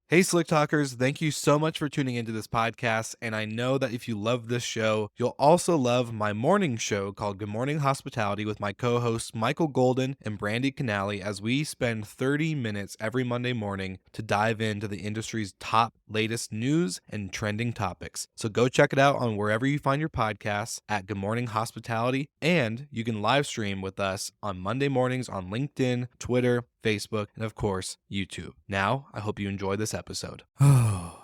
Hey, Slick Talkers, thank you so much for tuning into this podcast. And I know that if you love this show, you'll also love my morning show called Good Morning Hospitality with my co hosts Michael Golden and Brandy Canali, as we spend 30 minutes every Monday morning to dive into the industry's top latest news and trending topics. So go check it out on wherever you find your podcasts at Good Morning Hospitality. And you can live stream with us on Monday mornings on LinkedIn, Twitter, Facebook, and of course, YouTube. Now, I hope you enjoy this episode. Oh,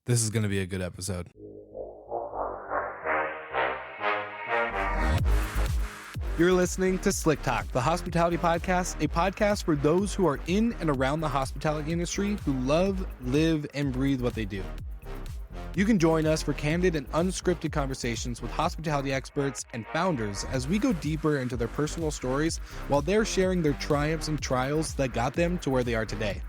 this is going to be a good episode. You're listening to Slick Talk, the hospitality podcast, a podcast for those who are in and around the hospitality industry who love, live, and breathe what they do. You can join us for candid and unscripted conversations with hospitality experts and founders as we go deeper into their personal stories while they're sharing their triumphs and trials that got them to where they are today.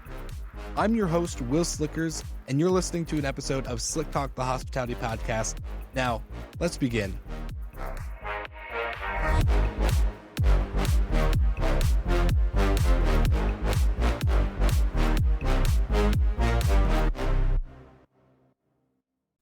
I'm your host, Will Slickers, and you're listening to an episode of Slick Talk, the hospitality podcast. Now, let's begin.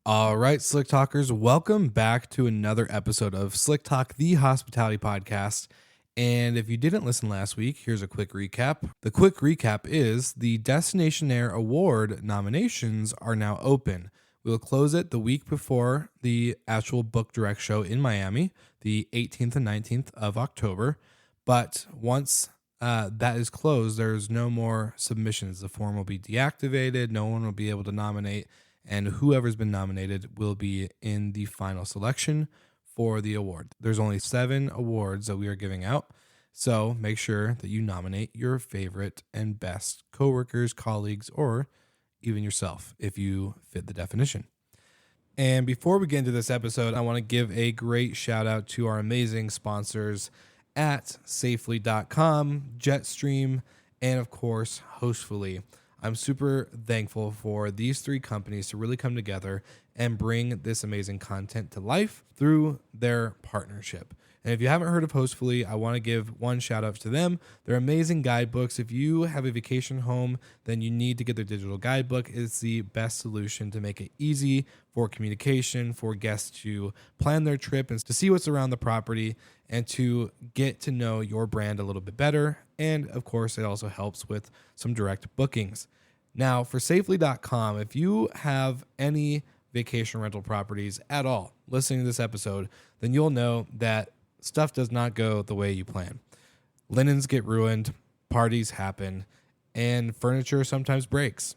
All right, Slick Talkers, welcome back to another episode of Slick Talk, the hospitality podcast. And if you didn't listen last week, here's a quick recap. The quick recap is the Destination Air Award nominations are now open. We'll close it the week before the actual Book Direct show in Miami, the 18th and 19th of October. But once that is closed, there's no more submissions. The form will be deactivated. No one will be able to nominate. And whoever's been nominated will be in the final selection for the award. There's only 7 awards that we are giving out, so make sure that you nominate your favorite and best coworkers, colleagues, or even yourself if you fit the definition. And before we get into this episode, I want to give a great shout out to our amazing sponsors at safely.com, Jetstream, and of course, Hostfully. I'm super thankful for these 3 companies to really come together and bring this amazing content to life through their partnership. And if you haven't heard of Hostfully, I want to give one shout out to them. They're amazing guidebooks. If you have a vacation home, then you need to get their digital guidebook. It's the best solution to make it easy for communication, for guests to plan their trip and to see what's around the property and to get to know your brand a little bit better. And of course, it also helps with some direct bookings. Now, for safely.com, if you have any vacation rental properties at all listening to this episode, then you'll know that stuff does not go the way you plan. Linens get ruined, parties happen, and furniture sometimes breaks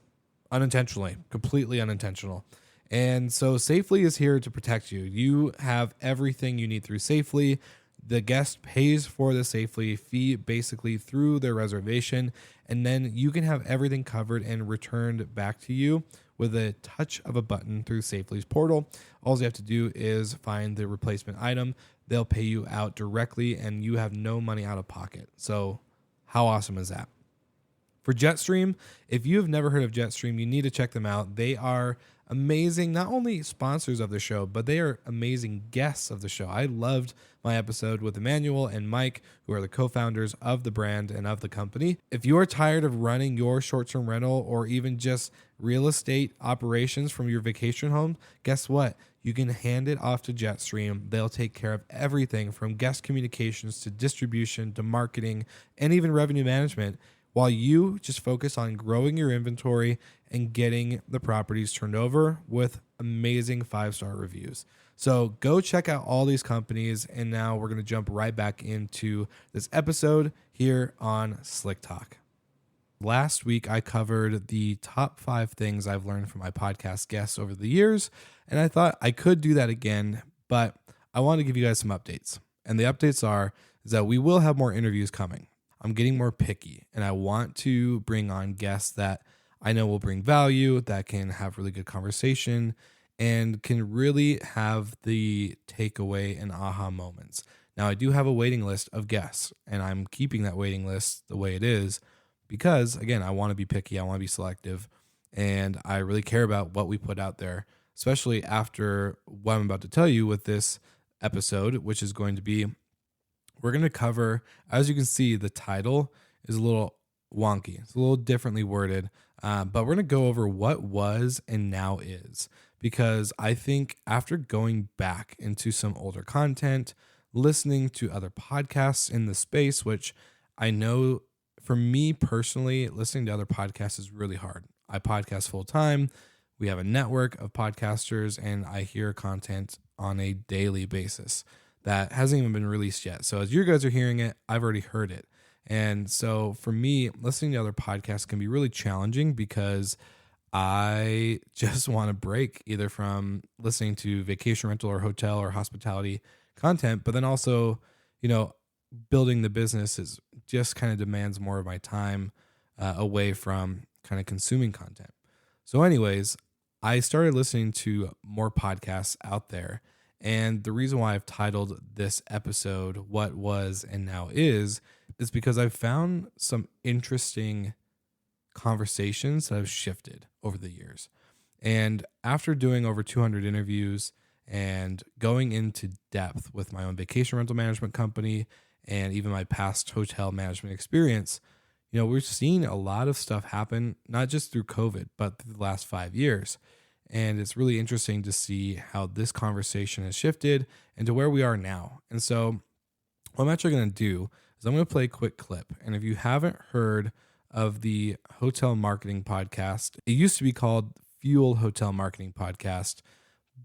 unintentionally, completely unintentional. And so Safely is here to protect you. You have everything you need through Safely. The guest pays for the Safely fee basically through their reservation, and then you can have everything covered and returned back to you with a touch of a button through Safely's portal. All you have to do is find the replacement item. They'll pay you out directly, and you have no money out of pocket. So how awesome is that? For Jetstream, if you have never heard of Jetstream, you need to check them out. They are amazing, not only sponsors of the show, but they are amazing guests of the show. I loved my episode with Emmanuel and Mike, who are the co-founders of the brand and of the company. If you are tired of running your short-term rental or even just real estate operations from your vacation home, guess what? You can hand it off to Jetstream. They'll take care of everything from guest communications to distribution to marketing and even revenue management, while you just focus on growing your inventory and getting the properties turned over with amazing 5-star reviews. So go check out all these companies, and now we're going to jump right back into this episode here on Slick Talk. Last week, I covered the top 5 things I've learned from my podcast guests over the years, and I thought I could do that again, but I want to give you guys some updates. And the updates is that we will have more interviews coming. I'm getting more picky, and I want to bring on guests that I know will bring value, that can have really good conversation, and can really have the takeaway and aha moments. Now, I do have a waiting list of guests, and I'm keeping that waiting list the way it is because, again, I want to be picky, I want to be selective, and I really care about what we put out there, especially after what I'm about to tell you with this episode, which is going to be, we're going to cover, as you can see, the title is a little wonky. It's a little differently worded. But we're going to go over what was and now is, because I think after going back into some older content, listening to other podcasts in the space, which I know for me personally, listening to other podcasts is really hard. I podcast full time. We have a network of podcasters, and I hear content on a daily basis that hasn't even been released yet. So as you guys are hearing it, I've already heard it. And so for me, listening to other podcasts can be really challenging because I just want to break either from listening to vacation rental or hotel or hospitality content, but then also, you know, building the business is just kind of demands more of my time away from kind of consuming content. So, anyways, I started listening to more podcasts out there. And the reason why I've titled this episode What Was and Now is because I've found some interesting conversations that have shifted over the years. And after doing over 200 interviews and going into depth with my own vacation rental management company and even my past hotel management experience, you know, we've seen a lot of stuff happen, not just through COVID, but through the last 5 years. And it's really interesting to see how this conversation has shifted and to where we are now. And so, what I'm actually going to do is I'm going to play a quick clip. And if you haven't heard of the hotel marketing podcast, it used to be called Fuel Hotel Marketing Podcast.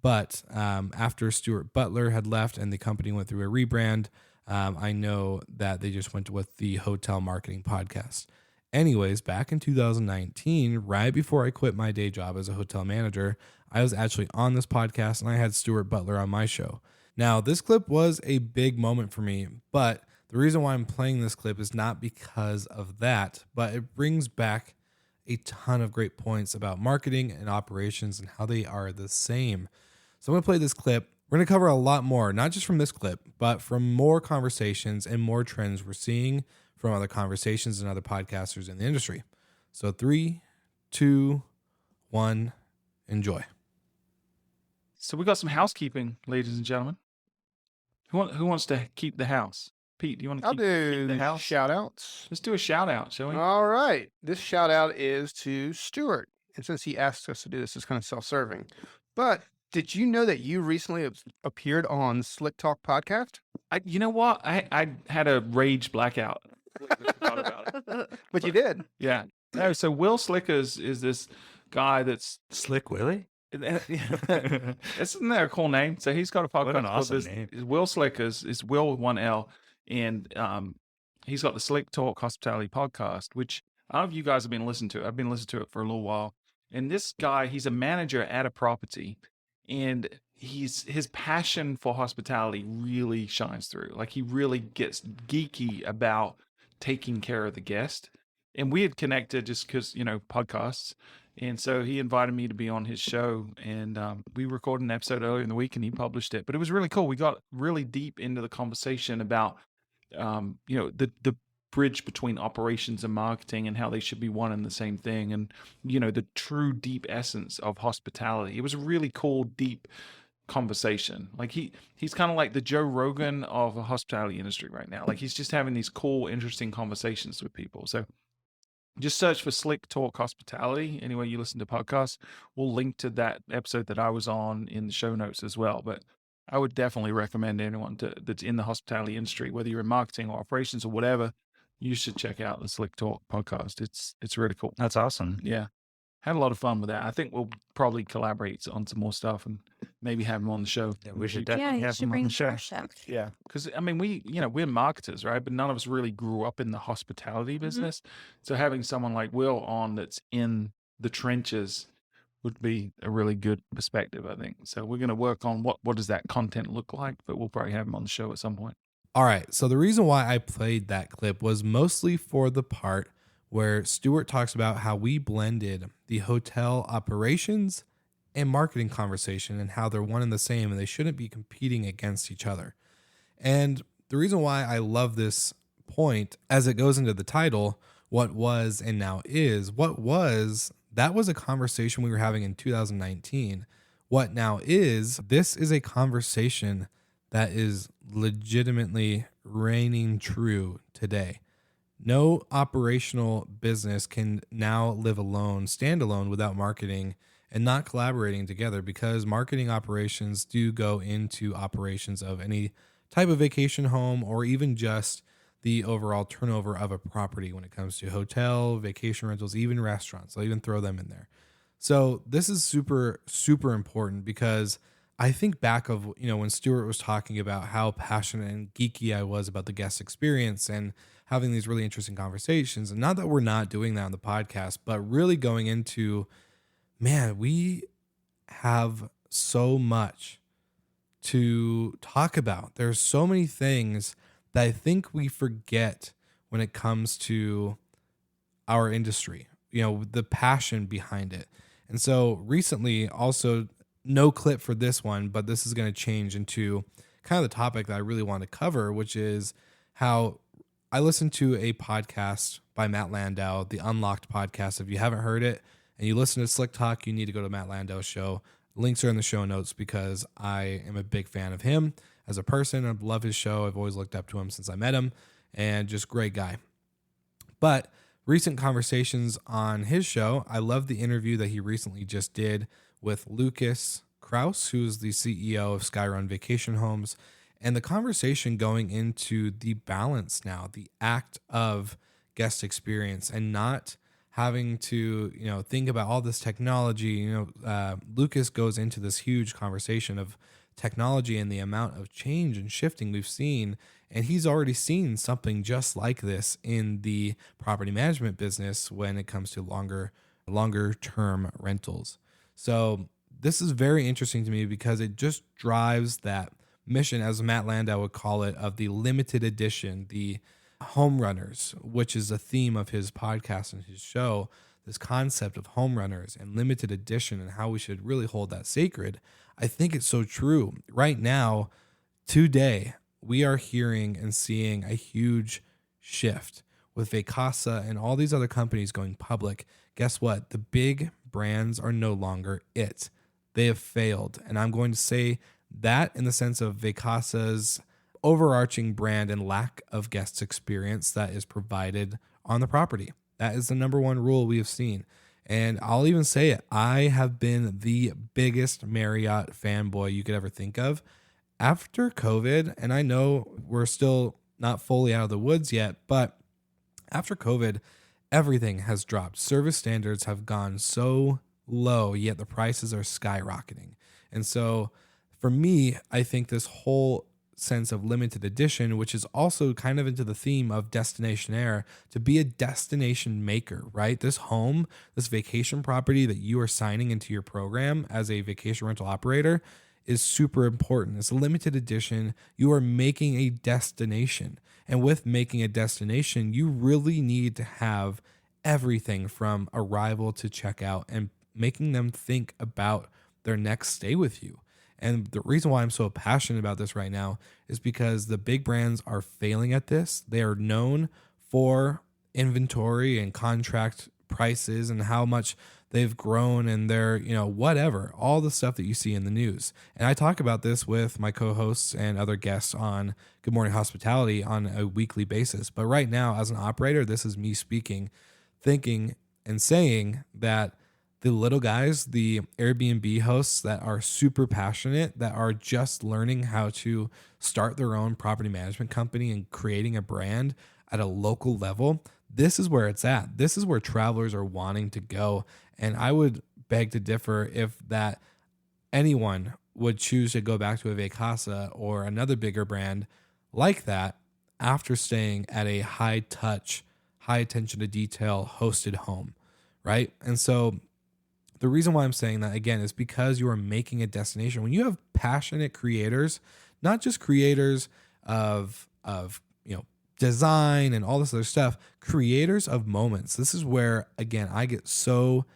But after Stuart Butler had left and the company went through a rebrand, I know that they just went with the Hotel Marketing Podcast. Anyways, back in 2019, right before I quit my day job as a hotel manager, I was actually on this podcast and I had Stuart Butler on my show. Now, this clip was a big moment for me, but the reason why I'm playing this clip is not because of that, but it brings back a ton of great points about marketing and operations and how they are the same. So I'm going to play this clip. We're going to cover a lot more, not just from this clip, but from more conversations and more trends we're seeing from other conversations and other podcasters in the industry. So 3, 2, 1, enjoy. So we got some housekeeping, ladies and gentlemen. Who wants to keep the house? Pete, do you want to keep the house? Shout outs. Let's do a shout out, shall we? All right. This shout out is to Stuart. And since he asked us to do this, it's kind of self-serving. But did you know that you recently appeared on Slick Talk podcast? You know what? I had a rage blackout. I forgot about it. But you did. Yeah. No, so Will Slickers is this guy that's Slick Willie? Isn't that a cool name? So he's got a podcast. What an awesome name. Will Slickers is Will with one L, and he's got the Slick Talk Hospitality podcast, which I don't know if you guys have been listening to. I've been listening to it for a little while. And this guy, he's a manager at a property, and his passion for hospitality really shines through. Like, he really gets geeky about taking care of the guest. And we had connected just because, you know, podcasts. And so he invited me to be on his show, and we recorded an episode earlier in the week and he published it. But it was really cool. We got really deep into the conversation about, you know, the bridge between operations and marketing and how they should be one and the same thing. And, you know, the true deep essence of hospitality. It was a really cool, deep conversation. Like he's kind of like the Joe Rogan of the hospitality industry right now. Like, he's just having these cool, interesting conversations with people. So just search for Slick Talk Hospitality anywhere you listen to podcasts. We'll link to that episode that I was on in the show notes as well. But I would definitely recommend anyone that's in the hospitality industry, whether you're in marketing or operations or whatever, you should check out the Slick Talk podcast. It's really cool. That's awesome. Yeah. Had a lot of fun with that. I think we'll probably collaborate on some more stuff and maybe have him on the show. Yeah, we should definitely have him on the show. Yeah. Because, I mean, we're marketers, right? But none of us really grew up in the hospitality business. So having someone like Will on that's in the trenches would be a really good perspective, I think. So we're going to work on what does that content look like, but we'll probably have him on the show at some point. All right. So the reason why I played that clip was mostly for the part where Stuart talks about how we blended the hotel operations and marketing conversation and how they're one and the same and they shouldn't be competing against each other. And the reason why I love this point, as it goes into the title, what was and now is, what was, that was a conversation we were having in 2019. What now is, this is a conversation that is legitimately reigning true today. No operational business can now live alone, stand alone without marketing and not collaborating together, because marketing operations do go into operations of any type of vacation home, or even just the overall turnover of a property when it comes to hotel, vacation rentals, even restaurants. I'll even throw them in there. So this is super, super important, because I think back of, when Stuart was talking about how passionate and geeky I was about the guest experience and having these really interesting conversations. And not that we're not doing that on the podcast, but really going into, man, we have so much to talk about. There's so many things that I think we forget when it comes to our industry, the passion behind it. And so recently, also, no clip for this one, but this is going to change into kind of the topic that I really want to cover, which is how I listened to a podcast by Matt Landaus, the Unlocked podcast. If you haven't heard it and you listen to Slick Talk, you need to go to Matt Landaus' show. Links are in the show notes, because I am a big fan of him as a person. I love his show. I've always looked up to him since I met him, and just great guy. But recent conversations on his show, I love the interview that he recently just did with Lucas Kraus, who's the CEO of Skyrun Vacation Homes, and the conversation going into the balance now, the act of guest experience, and not having to, think about all this technology. Lucas goes into this huge conversation of technology and the amount of change and shifting we've seen. And he's already seen something just like this in the property management business when it comes to longer term rentals. So this is very interesting to me, because it just drives that mission, as Matt Landaus would call it, of the limited edition, the home runners, which is a theme of his podcast and his show, this concept of home runners and limited edition and how we should really hold that sacred. I think it's so true. Right now, today, we are hearing and seeing a huge shift with Vacasa and all these other companies going public. Guess what? The big brands are no longer it. They have failed. And I'm going to say that in the sense of Vacasa's overarching brand and lack of guest experience that is provided on the property. That is the number one rule we have seen. And I'll even say it, I have been the biggest Marriott fanboy you could ever think of. After COVID, and I know we're still not fully out of the woods yet, but after COVID, everything has dropped. Service standards have gone so low, yet the prices are skyrocketing. And so for me, I think this whole sense of limited edition, which is also kind of into the theme of destination air, to be a destination maker, right? This home, this vacation property that you are signing into your program as a vacation rental operator is super important. It's a limited edition. You are making a destination. And with making a destination, you really need to have everything from arrival to checkout and making them think about their next stay with you. And the reason why I'm so passionate about this right now is because the big brands are failing at this. They are known for inventory and contract prices and how much they've grown and their, whatever, all the stuff that you see in the news. And I talk about this with my co-hosts and other guests on Good Morning Hospitality on a weekly basis. But right now, as an operator, this is me speaking, thinking and saying that the little guys, the Airbnb hosts that are super passionate, that are just learning how to start their own property management company and creating a brand at a local level, this is where it's at. This is where travelers are wanting to go. And I would beg to differ if that anyone would choose to go back to a Vacasa or another bigger brand like that after staying at a high touch, high attention to detail hosted home, right? And so the reason why I'm saying that, again, is because you are making a destination. When you have passionate creators, not just creators of design and all this other stuff, creators of moments. This is where, again, I get so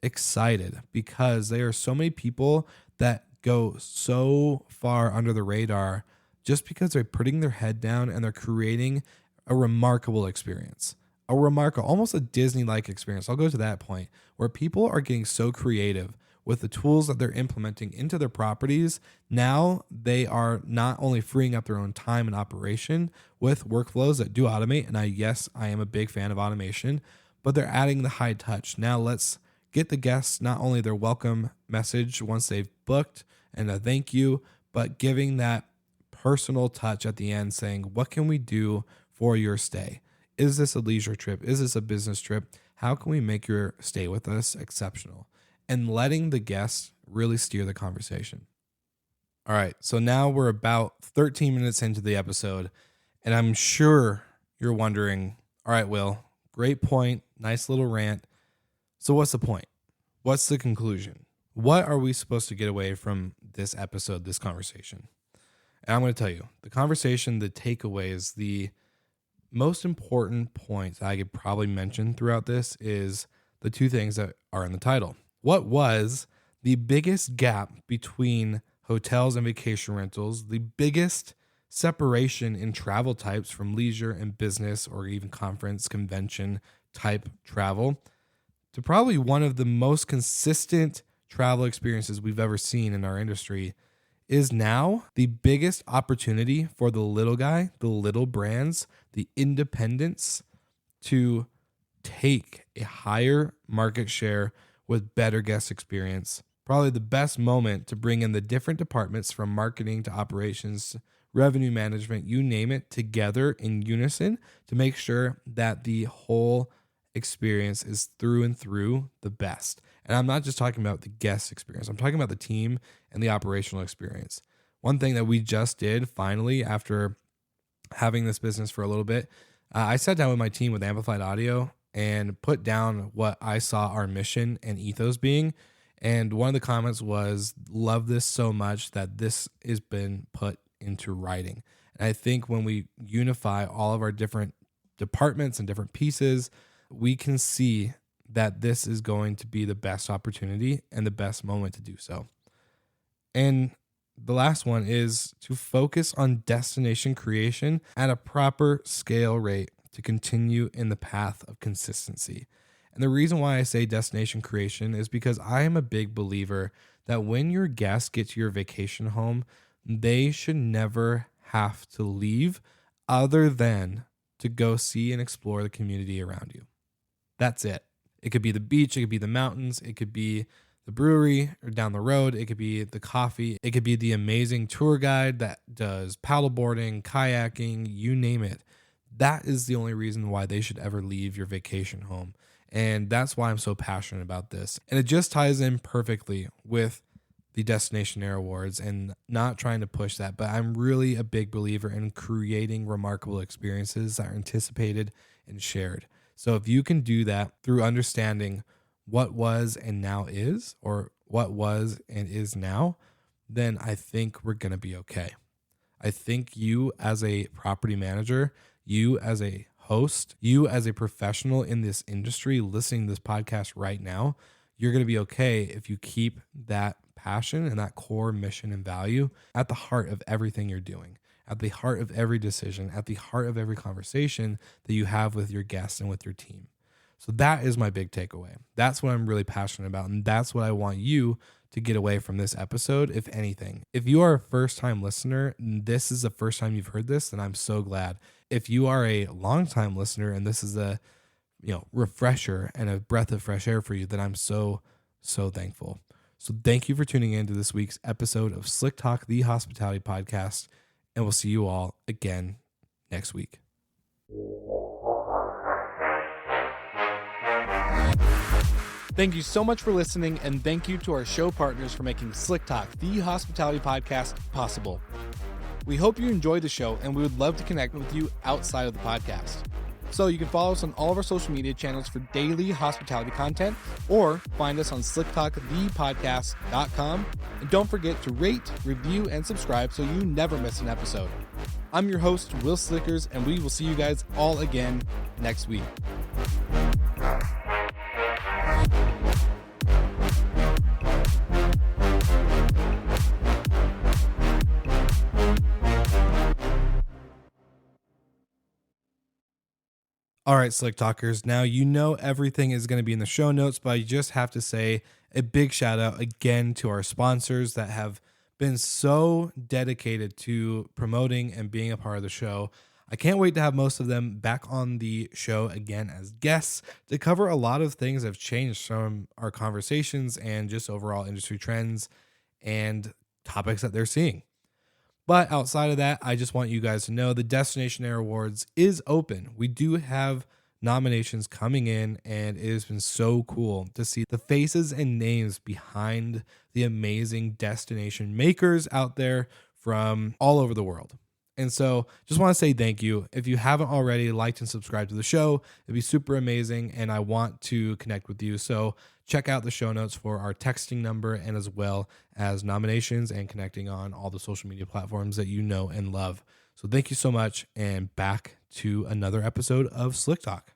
excited, because there are so many people that go so far under the radar just because they're putting their head down and they're creating a remarkable experience. Almost a Disney-like experience. I'll go to that point where people are getting so creative with the tools that they're implementing into their properties, now they are not only freeing up their own time and operation with workflows that do automate. And I am a big fan of automation, but they're adding the high touch. Now let's get the guests not only their welcome message once they've booked and a thank you, but giving that personal touch at the end saying, what can we do for your stay? Is this a leisure trip? Is this a business trip? How can we make your stay with us exceptional? And letting the guests really steer the conversation. All right, so now we're about 13 minutes into the episode, and I'm sure you're wondering, all right, Will, great point, nice little rant. So what's the point? What's the conclusion? What are we supposed to get away from this episode, this conversation? And I'm going to tell you, the conversation, the takeaways, the most important points I could probably mention throughout this is the two things that are in the title. What was the biggest gap between hotels and vacation rentals, the biggest separation in travel types from leisure and business or even conference, convention type travel, to probably one of the most consistent travel experiences we've ever seen in our industry, is now the biggest opportunity for the little guy, the little brands, the independents to take a higher market share with better guest experience. Probably the best moment to bring in the different departments from marketing to operations, revenue management, you name it, together in unison to make sure that the whole experience is through and through the best. And I'm not just talking about the guest experience. I'm talking about the team and the operational experience. One thing that we just did finally after having this business for a little bit, I sat down with my team with Amplified Audio and put down what I saw our mission and ethos being. And one of the comments was, love this so much that this has been put into writing. And I think when we unify all of our different departments and different pieces, we can see that this is going to be the best opportunity and the best moment to do so. And the last one is to focus on destination creation at a proper scale rate to continue in the path of consistency. And the reason why I say destination creation is because I am a big believer that when your guests get to your vacation home, they should never have to leave other than to go see and explore the community around you. That's it. It could be the beach, it could be the mountains, it could be the brewery or down the road, it could be the coffee, it could be the amazing tour guide that does paddleboarding, kayaking, you name it. That is the only reason why they should ever leave your vacation home. And that's why I'm so passionate about this. And it just ties in perfectly with the Destination Air Awards and not trying to push that, but I'm really a big believer in creating remarkable experiences that are anticipated and shared. So if you can do that through understanding what was and now is, or what was and is now, then I think we're going to be okay. I think you as a property manager, you as a host, you as a professional in this industry listening to this podcast right now, you're going to be okay if you keep that passion and that core mission and value at the heart of everything you're doing, at the heart of every decision, at the heart of every conversation that you have with your guests and with your team. So that is my big takeaway. That's what I'm really passionate about. And that's what I want you to get away from this episode, if anything. If you are a first-time listener and this is the first time you've heard this, then I'm so glad. If you are a long-time listener and this is a refresher and a breath of fresh air for you, then I'm so thankful. So thank you for tuning in to this week's episode of Slick Talk, the Hospitality Podcast, and we'll see you all again next week. Thank you so much for listening, and thank you to our show partners for making Slick Talk, the Hospitality Podcast, possible. We hope you enjoyed the show, and we would love to connect with you outside of the podcast. So you can follow us on all of our social media channels for daily hospitality content, or find us on slicktalkthepodcast.com. And don't forget to rate, review, and subscribe so you never miss an episode. I'm your host, Will Slickers, and we will see you guys all again next week. All right, Slick Talkers. Now, you know everything is going to be in the show notes, but I just have to say a big shout out again to our sponsors that have been so dedicated to promoting and being a part of the show. I can't wait to have most of them back on the show again as guests to cover a lot of things that have changed from our conversations and just overall industry trends and topics that they're seeing. But outside of that, I just want you guys to know the Destination Air Awards is open. We do have nominations coming in, and it has been so cool to see the faces and names behind the amazing destination makers out there from all over the world. And so just want to say thank you. If you haven't already liked and subscribed to the show, it'd be super amazing. And I want to connect with you. So check out the show notes for our texting number and as well as nominations and connecting on all the social media platforms that you know and love. So thank you so much. And back to another episode of Slick Talk.